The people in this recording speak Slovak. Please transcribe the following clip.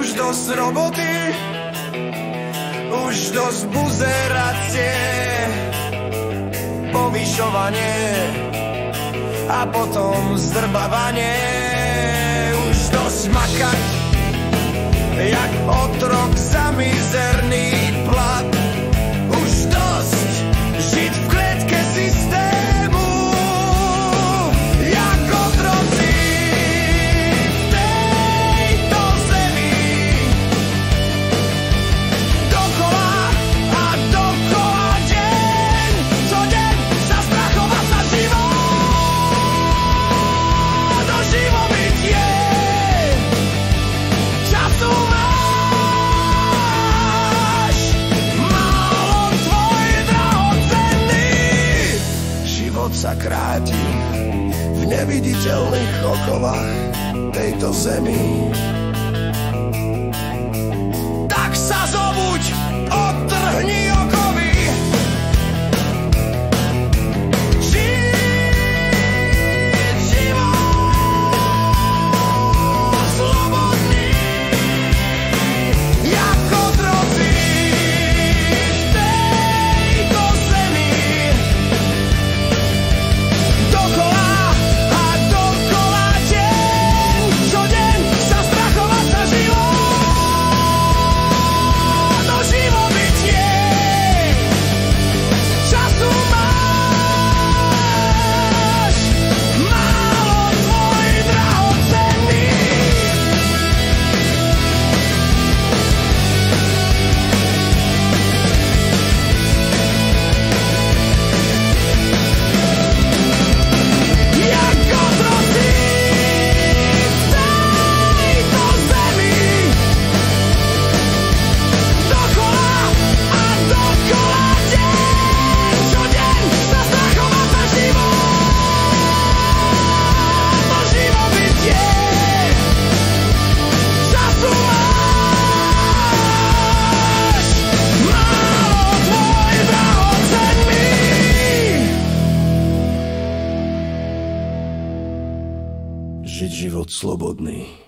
Už dosť roboty, už dosť buzerácie, povyšovanie a potom zdrbávanie. Už dosť makať, jak otrok za mizerný plat. Už dosť žiť v kletke systému, jak otroci v tejto zemi. Dokola a dokola deň, co deň sa strachovať sa život. Do živobytie času máš málo, tvoj drahocenný. Život sa kráti v neviditeľných okovách tejto zemi. Tak sa zobuď, odtrhni okovy. Žiť život slobodný, jak otroci v tejto zemi. Dokola a dokola deň, čo deň sa strachovať sa život. Do živobytie času máš málo, tvoj drahocenný. Jak otroci v tejto zemi. Dokola a dokola deň, čo deň sa strachovať sa život. Do živobytie času máš málo, tvoj drahocenný. Žiť život slobodný.